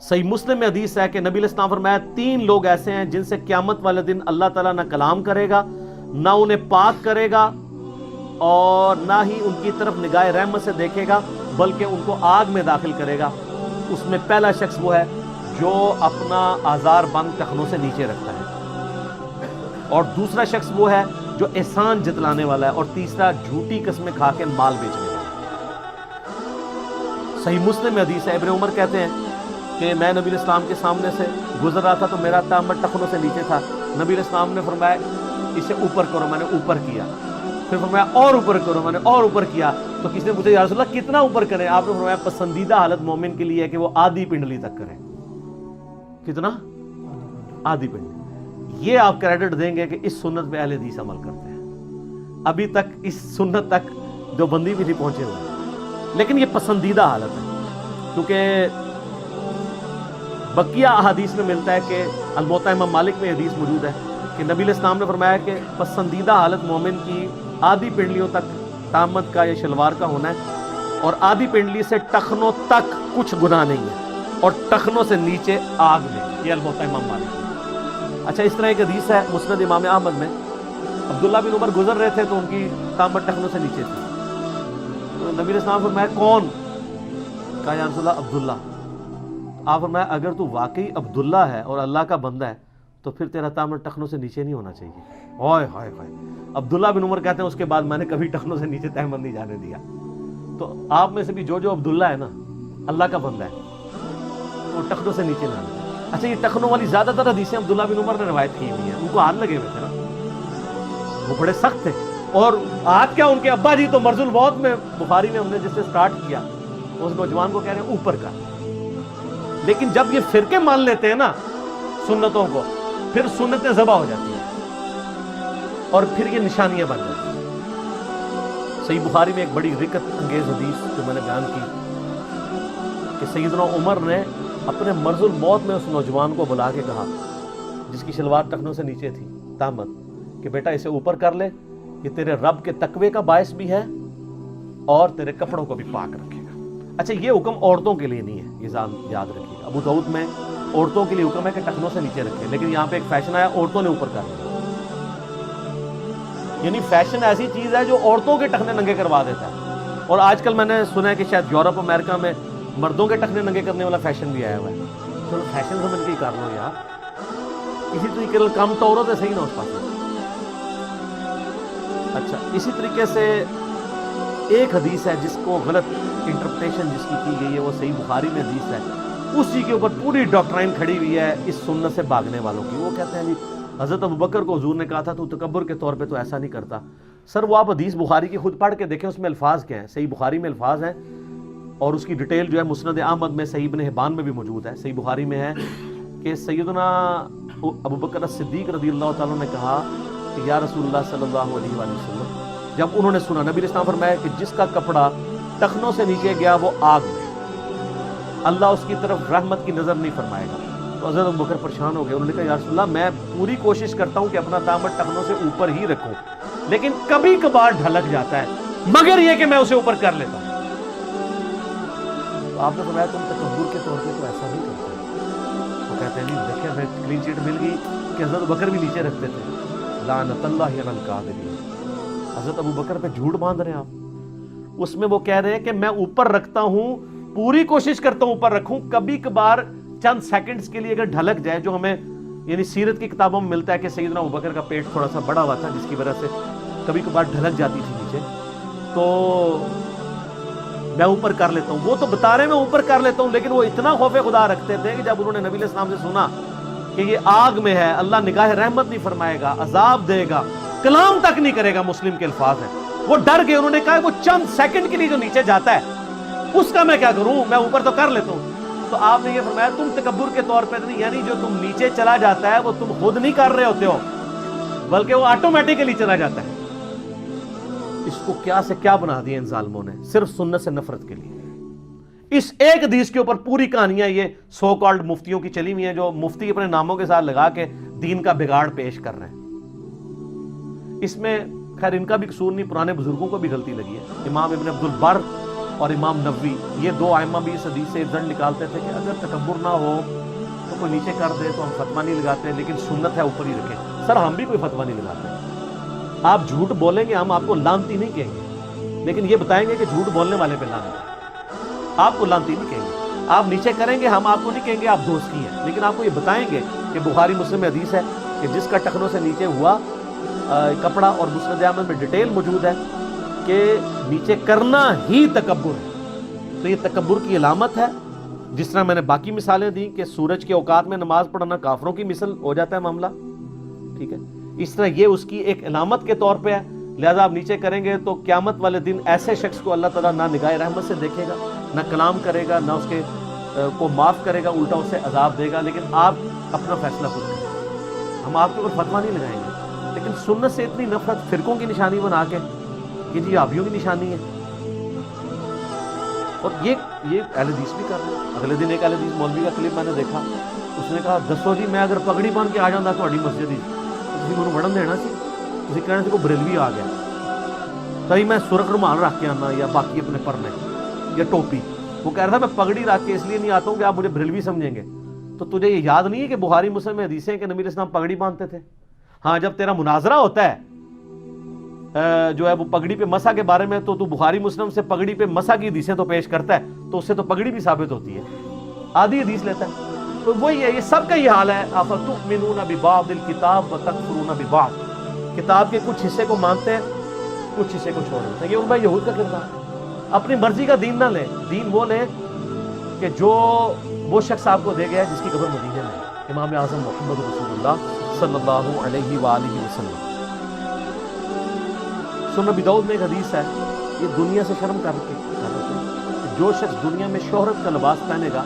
صحیح مسلم میں حدیث ہے کہ نبی علیہ السلام فرمایا 3 لوگ ایسے ہیں جن سے قیامت والے دن اللہ تعالیٰ نہ کلام کرے گا، نہ انہیں پاک کرے گا، اور نہ ہی ان کی طرف نگاہ رحمت سے دیکھے گا، بلکہ ان کو آگ میں داخل کرے گا۔ اس میں پہلا شخص وہ ہے جو اپنا آزار بند ٹخنوں سے نیچے رکھتا ہے، اور دوسرا شخص وہ ہے جو احسان جتلانے والا ہے، اور تیسرا جھوٹی قسمیں کھا کے مال بیچنے والا ہے۔ صحیح مسلم میں حدیث ہے، ابن عمر کہتے ہیں کہ میں نبی علیہ السلام کے سامنے سے گزر رہا تھا تو میرا تامن ٹخنوں سے نیچے تھا۔ نبی علیہ السلام نے فرمایا اسے اوپر کرو، میں نے اوپر کیا، پھر فرمایا اور اوپر کرو، میں نے اور اوپر کیا۔ تو کسی نے پوچھا یا رسول اللہ کتنا اوپر کریں؟ آپ نے فرمایا پسندیدہ حالت مومن کے لیے ہے کہ وہ آدھی پنڈلی تک کریں۔ کتنا؟ آدھی پنڈلی۔ یہ آپ کریڈٹ دیں گے کہ اس سنت پہ اہل حدیث عمل کرتے ہیں، ابھی تک اس سنت تک دیوبندی بھی نہیں پہنچے ہوئے، لیکن یہ پسندیدہ حالت ہے، کیونکہ بقیہ احادیث میں ملتا ہے کہ الموطا امام مالک میں حدیث موجود ہے کہ نبی علیہ السلام نے فرمایا کہ پسندیدہ حالت مومن کی آدھی پنڈلیوں تک تامت کا یا شلوار کا ہونا ہے، اور آدھی پنڈلی سے ٹخنوں تک کچھ گناہ نہیں ہے، اور ٹخنوں سے نیچے آگ میں۔ یہ الموطا امام مالک میں۔ اچھا، اس طرح ایک حدیث ہے مسند امام احمد میں، عبداللہ بن عمر گزر رہے تھے تو ان کی تامت ٹخنوں سے نیچے تھی، تو نبی علیہ السلام فرمایا کون؟ کہا یا رسول اللہ عبداللہ۔ آپ فرمایا اگر تو واقعی عبداللہ ہے اور اللہ کا بندہ ہے تو پھر تیرا تامن ٹخنوں سے نیچے نہیں ہونا چاہیے۔ ہائے ہائے ہائے۔ عبداللہ بن عمر کہتے ہیں اس کے بعد میں نے کبھی ٹخنوں سے نیچے تہمت نہیں جانے دیا۔ تو آپ میں سے بھی جو عبداللہ ہے نا، اللہ کا بندہ ہے، وہ ٹخنوں سے نیچے نہ آنے۔ اچھا، یہ ٹخنوں والی زیادہ تر حدیثیں عبداللہ بن عمر نے روایت کی ہوئی ہیں، ان کو ہاتھ لگے ہوئے تھے نا، وہ بڑے سخت تھے، اور ہاتھ کیا، ان کے ابا جی تو مرض الموت میں، بخاری میں ہم نے جس سے سٹارٹ کیا، اس نوجوان کو کہہ رہے ہیں اوپر کا۔ لیکن جب یہ فرقے مان لیتے ہیں نا سنتوں کو، پھر سنتیں ذبح ہو جاتی ہیں اور پھر یہ نشانیاں بن جاتی ہیں۔ صحیح بخاری میں ایک بڑی رکت انگیز حدیث جو میں نے بیان کی کہ سیدنا عمر نے اپنے مرض الموت میں اس نوجوان کو بلا کے کہا، جس کی شلوار ٹخنوں سے نیچے تھی تامت، کہ بیٹا اسے اوپر کر لے، یہ تیرے رب کے تقوی کا باعث بھی ہے اور تیرے کپڑوں کو بھی پاک رکھے گا۔ اچھا، یہ حکم عورتوں کے لیے نہیں ہے، یہ یاد رکھیے۔ ابو داؤد میں عورتوں کے لیے حکم ہے کہ ٹخنوں سے نیچے رکھیں، لیکن یہاں پہ ایک فیشن آیا عورتوں نے اوپر کر لیا، یعنی فیشن ایسی چیز ہے جو عورتوں کے ٹخنے ننگے کروا دیتا ہے۔ اور آج کل میں نے سنا ہے کہ شاید یورپ امریکہ میں مردوں کے ٹخنے ننگے کرنے والا فیشن بھی آیا ہوا ہے۔ چلو فیشن سمجھ کے ہی کر لو یار، اسی طریقے سے کم ٹورو تو صحیح نہ اس پاس۔ اچھا، اسی طریقے سے ایک حدیث ہے جس کو غلط انٹرپریٹیشن جس کی گئی ہے، وہ صحیح بخاری میں حدیث ہے، اسی کے اوپر پوری ڈاکٹرائن کھڑی ہوئی ہے اس سنت سے بھاگنے والوں کی۔ وہ کہتے ہیں جی حضرت ابوبکر کو حضور نے کہا تھا تو تکبر کے طور پہ تو ایسا نہیں کرتا۔ سر وہ آپ حدیث بخاری کی خود پڑھ کے دیکھیں، اس میں الفاظ کیا ہیں۔ صحیح بخاری میں الفاظ ہیں، اور اس کی ڈیٹیل جو ہے مسند احمد میں، صحیح ابن حبان میں بھی موجود ہے۔ صحیح بخاری میں ہے کہ سیدنا ابوبکر الصدیق رضی اللہ تعالیٰ نے کہا کہ یا رسول اللہ صلی اللہ علیہ وآلہ وسلم، جب انہوں نے سنا، نبی علیہ السلام فرمایا کہ جس کا کپڑا ٹخنوں سے نیچے گیا وہ آگ میں، اللہ اس کی طرف رحمت کی نظر نہیں فرمائے گا۔ تو حضرت ابوبکر پریشان ہو گئے، انہوں نے کہا یا رسول اللہ میں پوری کوشش کرتا ہوں کہ اپنا تامن ٹخنوں سے اوپر ہی رکھوں، لیکن کبھی کبھار ڈھلک جاتا ہے، مگر یہ کہ میں اسے اوپر کر لیتا ہوں۔ تو آپ نے فرمایا تم تکبر کے طور پہ تو ایسا نہیں کرتے۔ وہ کہتے ہیں نہیں دیکھیں ہمیں کلین چیٹ مل گئی کہ حضرت ابوبکر بھی نیچے رکھتے تھے۔ لعنت اللہ علی الکاذبین، حضرت ابوبکر پہ جھوٹ باندھ رہے ہیں آپ۔ اس میں وہ کہہ رہے ہیں کہ میں اوپر رکھتا ہوں، پوری کوشش کرتا ہوں اوپر رکھوں، کبھی کبھار چند سیکنڈز کے لیے اگر ڈھلک جائے، جو ہمیں یعنی سیرت کی کتابوں میں ملتا ہے کہ سیدنا ابوبکر کا پیٹ تھوڑا سا بڑا ہوا تھا جس کی وجہ سے کبھی کبھار ڈھلک جاتی تھی نیچے، تو میں اوپر کر لیتا ہوں۔ وہ تو بتا رہے ہیں میں اوپر کر لیتا ہوں، لیکن وہ اتنا خوف خدا رکھتے تھے کہ جب انہوں نے نبی علیہ السلام سے سنا کہ یہ آگ میں ہے، اللہ نگاہ رحمت نہیں فرمائے گا، عذاب دے گا، کلام تک نہیں کرے گا، مسلم کے الفاظ ہیں، وہ ڈر گئے۔ انہوں نے کہا وہ چند سیکنڈ کے لیے جو نیچے جاتا ہے اس کا میں کیا کروں، میں اوپر تو کر لیتا ہوں۔ تو آپ نے یہ فرمایا تم تکبر کے طور پہ نہیں، یعنی جو تم نیچے چلا جاتا ہے وہ تم خود نہیں کر رہے ہوتے ہو، بلکہ وہ آٹومیٹکلی چلا جاتا ہے۔ اس کو کیا سے کیا بنا دیا ان ظالموں نے، صرف سنت سے نفرت کے لیے۔ اس ایک حدیث کے اوپر پوری کہانیاں یہ سو کالڈ مفتیوں کی چلی ہوئی ہیں، جو مفتی اپنے ناموں کے ساتھ لگا کے دین کا بگاڑ پیش کر رہے ہیں۔ اس میں خیر ان کا بھی قصور نہیں، پرانے بزرگوں کو بھی غلطی لگی ہے۔ امام ابن عبد البر اور امام نووی، یہ دو ائمہ بھی اس حدیث سے رزلٹ نکالتے تھے کہ اگر تکبر نہ ہو تو کوئی نیچے کر دے تو ہم فتویٰ نہیں لگاتے، لیکن سنت ہے اوپر ہی رکھیں۔ سر ہم بھی کوئی فتویٰ نہیں لگاتے، آپ جھوٹ بولیں گے ہم آپ کو لانتی نہیں کہیں گے، لیکن یہ بتائیں گے کہ جھوٹ بولنے والے پہ لانت ہے، آپ کو لانتی نہیں کہیں گے۔ آپ نیچے کریں گے ہم آپ کو نہیں کہیں گے آپ دوست کی ہیں، لیکن آپ کو یہ بتائیں گے کہ بخاری مسلم میں حدیث ہے کہ جس کا ٹخنوں سے نیچے ہوا کپڑا، اور مسند احمد میں ڈیٹیل موجود ہے کہ نیچے کرنا ہی تکبر ہے، تو یہ تکبر کی علامت ہے۔ جس طرح میں نے باقی مثالیں دیں کہ سورج کے اوقات میں نماز پڑھنا کافروں کی مثل ہو جاتا ہے معاملہ، ٹھیک ہے، اس طرح یہ اس کی ایک علامت کے طور پہ ہے، لہذا آپ نیچے کریں گے تو قیامت والے دن ایسے شخص کو اللہ تعالیٰ نہ نگاہ رحمت سے دیکھے گا، نہ کلام کرے گا، نہ اس کے کو معاف کرے گا، الٹا اسے عذاب دے گا، لیکن آپ اپنا فیصلہ خود کریں، ہم آپ کے اوپر فتویٰ نہیں لگائیں گے۔ لیکن سنت سے اتنی نفرت فرقوں کی نشانی بنا کے کہ جی آبیوں کی نشانی ہے، اور یہ اہل حدیث بھی کر رہے ہیں۔ اگلے دن ایک اہل حدیث مولوی کا کلپ میں نے دیکھا، اس نے کہا دسو جی میں اگر پگڑی باندھ کے آ جاؤں تھوڑی مسجد ہی تسی مجھے وڑن دینا سی، تسی کہنا سی کوئی بریلوی آ گیا تھی میں سرخ رومال رکھ کے آنا یا باقی اپنے پرنے یا ٹوپی۔ وہ کہہ رہا تھا میں پگڑی رکھ کے اس لیے نہیں آتا ہوں کہ آپ مجھے بریلوی سمجھیں گے۔ تو تجھے یہ یاد نہیں ہے کہ بخاری مسلم میں حدیثیں ہیں کہ نبی علیہ السلام پگڑی باندھتے تھے؟ ہاں جب تیرا مناظرہ ہوتا ہے جو ہے وہ پگڑی پہ مسح کے بارے میں، تو بخاری مسلم سے پگڑی پہ مسح کی حدیثیں تو پیش کرتا ہے، تو اس سے تو پگڑی بھی ثابت ہوتی ہے، آدھی حدیث لیتا ہے۔ تو وہی ہے، یہ سب کا یہ حال ہے، افتؤمنون ببعض الکتاب وتکفرون ببعض، کتاب کے کچھ حصے کو مانتے ہیں، کچھ حصے کو چھوڑ دیتے ہیں۔ یہ ان میں یہود کا کردار ہے، اپنی مرضی کا دین نہ لیں، دین وہ لیں کہ جو وہ شخص آپ کو دے گیا جس کی قبر مدینے میں ہے، امام اعظم محمد رسول اللہ صلی اللہ علیہ وآلہ وسلم۔ سنن ابی داؤد میں ایک حدیث ہے، یہ دنیا سے شرم کر کے کہ جو شخص دنیا میں شہرت کا لباس پہنے گا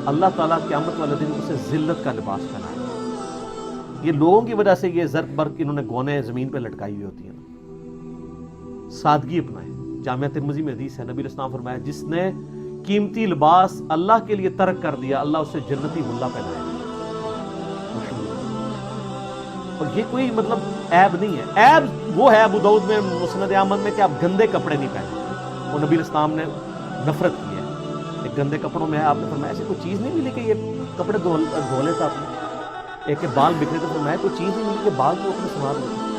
اللہ تعالیٰ قیامت والے دن اسے ذلت کا لباس پہنائے گا۔ یہ لوگوں کی وجہ سے یہ زرق برق انہوں نے گونے زمین پہ لٹکائی ہوئی ہوتی ہیں۔ سادگی اپنائیں۔ جامعہ ترمذی میں حدیث ہے، نبی علیہ السلام فرمایا جس نے قیمتی لباس اللہ کے لیے ترک کر دیا اللہ اسے جنتی حلہ پہنائے گا۔ اور یہ کوئی مطلب عیب نہیں ہے، عیب وہ ہے ابو داؤد میں مسند احمد میں کہ آپ گندے کپڑے نہیں پہنے، وہ نبی علیہ السلام نے نفرت کی ہے ایک گندے کپڑوں میں ہے۔ آپ نے فرمایا ایسی کوئی چیز نہیں ملی کہ یہ کپڑے دھو لیتا آپ نے، ایک کہ بال بکھرے تو فرمایا کوئی چیز نہیں ملی کہ بال کو اپنے سنوار لیتا۔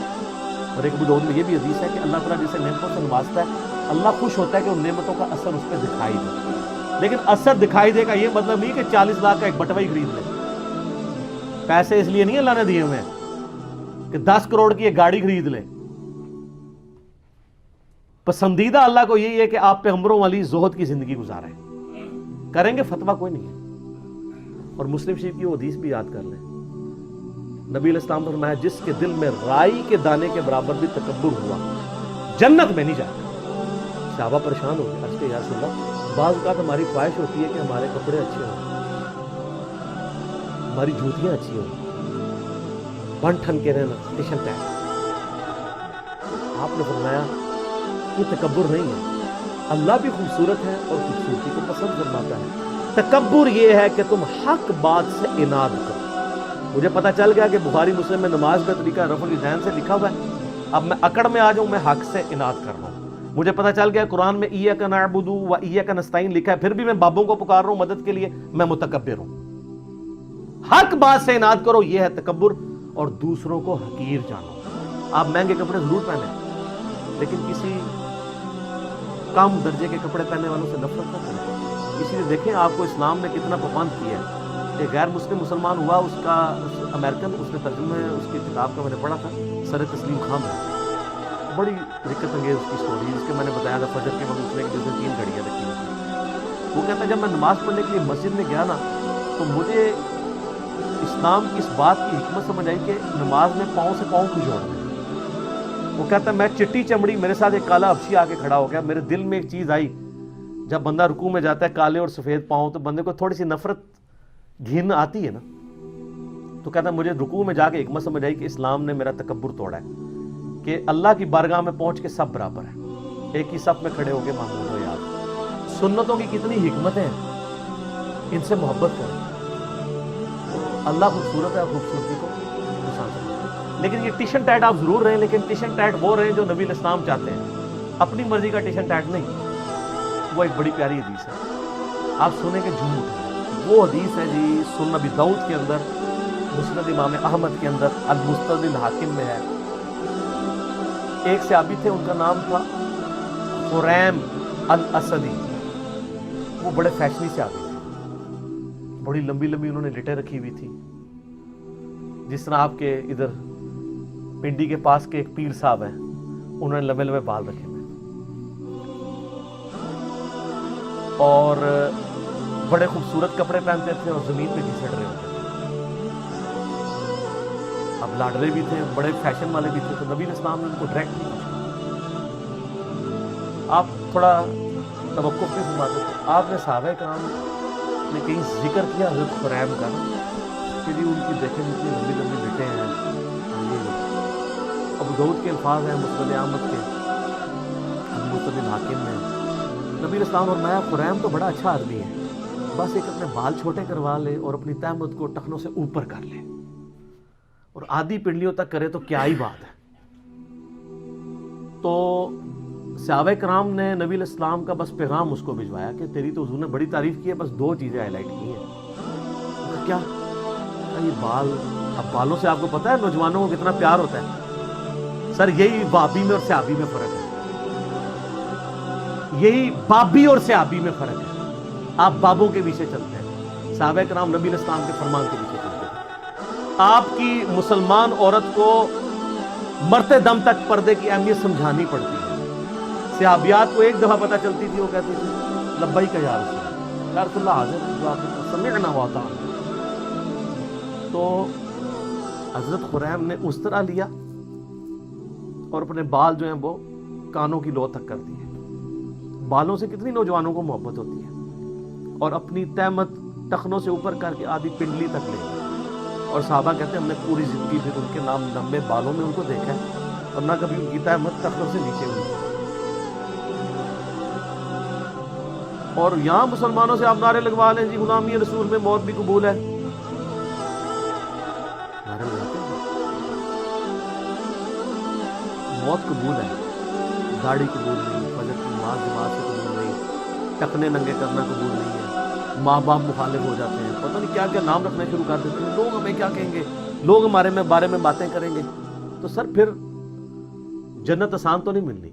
اور ایک ابو داؤد میں یہ بھی حدیث ہے کہ اللہ تعالیٰ جسے نعمتوں سے نوازتا ہے اللہ خوش ہوتا ہے کہ ان نعمتوں کا اثر اس پہ دکھائی دے، لیکن اثر دکھائی دے کا یہ مطلب نہیں کہ 40 لاکھ کا ایک بٹوا ہی خرید لے۔ پیسے اس لیے نہیں اللہ نے دیے ہوئے کہ 10 کروڑ کی ایک گاڑی خرید لے۔ پسندیدہ اللہ کو یہی ہے کہ آپ پیغمبروں والی زہد کی زندگی گزاریں، کریں گے فتویٰ کوئی نہیں ہے۔ اور مسلم شریف کی وہ حدیث بھی یاد کر لیں، نبی علیہ السلام نے فرمایا جس کے دل میں رائی کے دانے کے برابر بھی تکبر ہوا جنت میں نہیں جاتا۔ صحابہ پریشان ہو گئے، عرض کہ یا رسول اللہ بعض اوقات ہماری خواہش ہوتی ہے کہ ہمارے کپڑے اچھے ہوں، ہماری جوتیاں اچھی ہوں، بن ٹھن کے رہنا ٹیشن ٹیک۔ آپ نے فرمایا یہ تکبر نہیں ہے، اللہ بھی خوبصورت ہے اور خوبصورتی کو پسند فرماتا ہے۔ تکبر یہ ہے کہ تم حق بات سے اناد کرو۔ مجھے پتا چل گیا کہ بخاری مسلم میں نماز کا طریقہ رفع الیدین سے لکھا ہوا ہے، اب میں اکڑ میں آ جاؤں میں حق سے اناد کر رہا ہوں۔ مجھے پتا چل گیا قرآن میں ایاک نعبد و ایاک نستعین لکھا ہے، پھر بھی میں بابوں کو پکار رہا ہوں مدد کے لیے، میں متکبر ہوں۔ حق بات سے اناد کرو، یہ ہے تکبر، اور دوسروں کو حقیر جانو۔ آپ مہنگے کپڑے ضرور پہنیں، لیکن کسی کم درجے کے کپڑے پہننے والوں سے نفرت نہ کریں۔ اسی لیے دیکھیں آپ کو اسلام نے کتنا پابند کیا ہے۔ ایک غیر مسلم مسلمان ہوا، اس امریکن، اس نے ترجمہ اس کی کتاب کا میں نے پڑھا تھا، سر تسلیم خان ہے، بڑی دقت انگیز اس کی سٹوری، جس کے میں نے بتایا تھا فجر کے وقت اس نے جس میں 3 گھڑیاں رکھی ہوئی۔ وہ کہتا ہے جب میں نماز پڑھنے کے لیے مسجد میں گیا نا تو مجھے اسلام کی اس بات کی حکمت سمجھ آئی کہ نماز میں پاؤں سے پاؤں کو جوڑ دیں۔ وہ کہتا ہے میں چٹی چمڑی، میرے ساتھ ایک کالا حبشی آ کے کھڑا ہو گیا، میرے دل میں ایک چیز آئی، جب بندہ رکوع میں جاتا ہے کالے اور سفید پاؤں تو بندے کو تھوڑی سی نفرت گھن آتی ہے نا۔ تو کہتا ہے مجھے رکوع میں جا کے حکمت سمجھ آئی کہ اسلام نے میرا تکبر توڑا ہے، کہ اللہ کی بارگاہ میں پہنچ کے سب برابر ہیں، ایک ہی صف میں کھڑے ہو کے معمول ہو یاد۔ سنتوں کی کتنی حکمتیں ہیں، ان سے محبت کریں۔ اللہ خوبصورت ہے، خوبصورتی کو پسند ہے، لیکن یہ ٹیشن ٹیٹ آپ ضرور رہیں، لیکن ٹیشن ٹیٹ وہ رہیں جو نبی علیہ السلام چاہتے ہیں، اپنی مرضی کا ٹیشن ٹیٹ نہیں۔ وہ ایک بڑی پیاری حدیث ہے، آپ سنیں کہ جھوٹ ہے وہ حدیث ہے جی، سنن ابی داؤد کے اندر، مسند امام احمد کے اندر، المستدرک الحاکم میں ہے۔ ایک صحابی تھے، ان کا نام تھا خریم الاسدی، وہ بڑے فیشنی صحابی تھے، بڑی لمبی لمبی انہوں نے لٹیں رکھی ہوئی تھی، جس طرح آپ کے ادھر پنڈی کے پاس کے ایک پیر صاحب ہیں، انہوں نے لمبے لمبے بال رکھے ہوئے، اور بڑے خوبصورت کپڑے پہنتے تھے اور زمین پہ گھسٹ رہے ہوتے تھے۔ اب لاڈرے بھی تھے، بڑے فیشن والے بھی تھے، تو نبی علیہ السلام نے ان کو ڈائریکٹ نہیں پوچھا، آپ تھوڑا توقف بھی فرماتے تھے۔ آپ نے صحابہ کرام نے کہیں ذکر کیا حضرت خریم کا کہ جی ان کی دیکھیں اتنی لمبی لمبی لٹیں ہیں، ابو داؤد کے الفاظ ہیں، مسند احمد کے، المستدرک الحاکم میں، نبی علیہ السلام اور فرمایا خریم تو بڑا اچھا آدمی ہے، بس ایک اپنے بال چھوٹے کروا لے اور اپنی تہمت کو ٹخنوں سے اوپر کر لے اور آدھی پنڈلیوں تک کرے تو کیا ہی بات ہے۔ تو صحابہ کرام نے نبی علیہ السلام کا بس پیغام اس کو بھجوایا کہ تیری تو حضور نے بڑی تعریف کی ہے، بس دو چیزیں ہائی لائٹ کی ہیں۔ کیا؟ یہ بال، اب بالوں سے آپ کو پتا ہے نوجوانوں کو کتنا پیار ہوتا ہے سر، یہی بابی میں اور صحابی میں فرق ہے، یہی بابی اور صحابی میں فرق ہے۔ آپ بابوں کے پیچھے چلتے ہیں، صحابہ کرام نبی علیہ السلام کے فرمان کے پیچھے چلتے ہیں۔ آپ کی مسلمان عورت کو مرتے دم تک پردے کی اہمیت سمجھانی پڑتی ہے۔ صحابیات کو ایک دفعہ پتہ چلتی تھی، وہ کہتی تھی لبیک یا رسول اللہ، یا رسول اللہ حاضر جو آپ نے سمعنا واطعنا۔ تو حضرت خریم نے اس طرح لیا اور اپنے بال جو ہیں وہ کانوں کی لو تک کر دیے۔ بالوں سے کتنی نوجوانوں کو محبت ہوتی ہے، اور اپنی تہمت ٹخنوں سے اوپر کر کے آدھی پنڈلی تک لے گئے، اور صحابہ کہتے ہیں ہم نے پوری زندگی پھر ان کے نام لمبے بالوں میں ان کو دیکھا ہے، اور نہ کبھی ان کی تہمت ٹخنوں سے نیچے ہوئی۔ اور یہاں مسلمانوں سے آپ نعرے لگوا لیں جی غلامی رسول میں موت بھی قبول ہے، نعرے لگاتے ہیں، موت قبول ہے، داڑھی قبول نہیں، فجر کی نماز سے قبول نہیں، ٹکنے ننگے کرنا قبول نہیں ہے، ماں باپ مخالف ہو جاتے ہیں، پتہ نہیں کیا کیا نام رکھنے شروع کر دیتے ہیں، لوگ ہمیں کیا کہیں گے، لوگ ہمارے بارے میں باتیں کریں گے، تو سر پھر جنت آسان تو نہیں ملنی،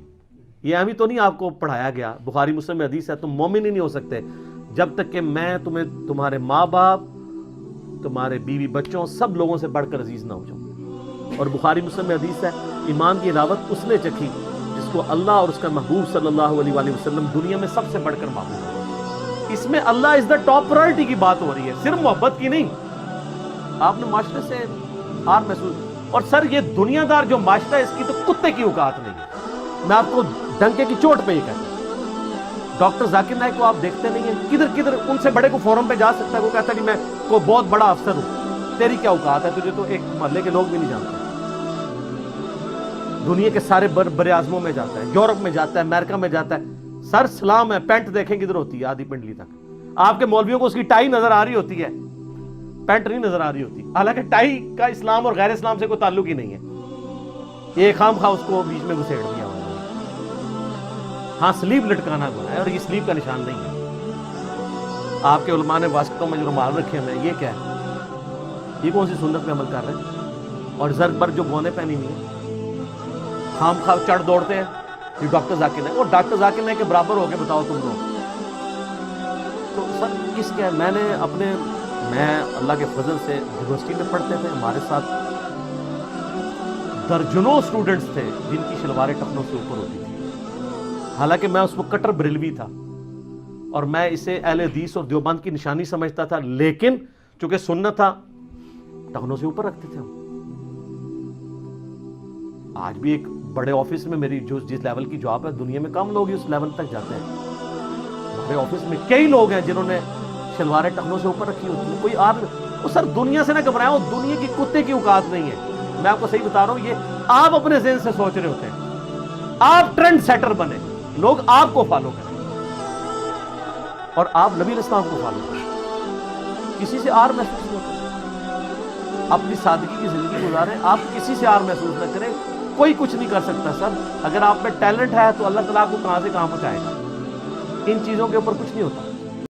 یہ ابھی تو نہیں آپ کو پڑھایا گیا، بخاری مسلم میں حدیث ہے تم مومن ہی نہیں ہو سکتے جب تک کہ میں تمہیں تمہارے ماں باپ، تمہارے بیوی بچوں، سب لوگوں سے بڑھ کر عزیز نہ ہو جاؤں۔ اور بخاری مسلم میں حدیث ہے ایمان کی حلاوت اس نے چکھی جس کو اللہ اور اس کا محبوب صلی اللہ علیہ وآلہ وسلم دنیا میں سب سے بڑھ کر محبوب ہے۔ اس میں اللہ از دا ٹاپ پرائرٹی کی بات ہو رہی ہے، صرف محبت کی نہیں۔ آپ نے معاشرے سے ہار محسوس، اور سر یہ دنیا دار جو معاشرہ ہے اس کی تو کتے کی اوقات نہیں ہے، میں آپ کو ڈنکے کی چوٹ پہ یہ کہتا ہوں۔ ڈاکٹر ذاکر نائک کو آپ دیکھتے نہیں ہیں، کدھر کدھر ان سے بڑے کو فورم پہ جا سکتا ہے، وہ کہتا ہے کہ میں کوئی بہت بڑا افسر ہوں، تیری کیا اوقات ہے، تجھے تو ایک محلے کے لوگ بھی نہیں جانتے۔ دنیا کے سارے بر اعظموں میں جاتا ہے، یورپ میں جاتا ہے، امریکہ میں جاتا ہے، سر سلام ہے، پینٹ دیکھیں کدھر ہوتی ہے آدھی پنڈلی تک، آپ کے مولویوں کو اس کی ٹائی نظر آ رہی ہوتی ہے، پینٹ نہیں نظر آ رہی ہوتی، حالانکہ ٹائی کا اسلام اور غیر اسلام سے کوئی تعلق ہی نہیں ہے، یہ خام خواہ اس کو بیچ میں گھسیڑ دیا ہوا ہے۔ ہاں سلیب لٹکانا گناہ ہے، اور یہ سلیب کا نشان نہیں ہے۔ آپ کے علماء نے واسکٹوں میں جو رومال رکھے ہیں، یہ کیا ہے؟ یہ کون سی سنت پہ عمل کر رہے ہیں؟ اور زر بر جو گونے پہنی ہوئی ہیں، خام خواہ چڑھ دوڑتے ہیں، یہ ڈاکٹر ذاکر نائک، اور ڈاکٹر ذاکر نائک کے برابر ہو کے بتاؤ تم لوگ۔ تو سر کس کے میں اللہ کے فضل سے یونیورسٹی میں پڑھتے تھے، ہمارے ساتھ درجنوں اسٹوڈنٹس تھے جن کی شلواریں ٹخنوں سے اوپر ہوتی تھی، حالانکہ میں اس وقت کٹر بریلوی تھا اور میں اسے اہل حدیث اور دیوبند کی نشانی سمجھتا تھا، لیکن چونکہ سنت تھا ٹخنوں سے اوپر رکھتے تھے ہم۔ آج بھی ایک بڑے آفس میں میری جس لیول کی جاب ہے، دنیا میں کم لوگ ہی اس لیول تک جاتے ہیں، ہمارے آفس میں کئی لوگ ہیں جنہوں نے شلواریں ٹخنوں سے اوپر رکھی ہوتی ہیں۔ کوئی وہ سر دنیا سے نہ گھبرائیں، وہ دنیا کی کتے کی اوقات نہیں ہے، میں آپ کو صحیح بتا رہا ہوں، یہ آپ اپنے ذہن سے سوچ رہے ہوتے ہیں، آپ ٹرینڈ سیٹر بنے، لوگ آپ کو فالو کریں اور آپ نبی علیہ السلام کو فالو کریں، کسی سے آر محسوس نہ کریں، اپنی سادگی کی زندگی گزاریں، آپ کسی سے آر محسوس نہ کریں، کوئی کچھ نہیں کر سکتا سر، اگر آپ میں ٹیلنٹ ہے تو اللہ تعالیٰ کو کہاں سے کہاں پہنچائے گا۔ ان چیزوں کے اوپر کچھ نہیں ہوتا.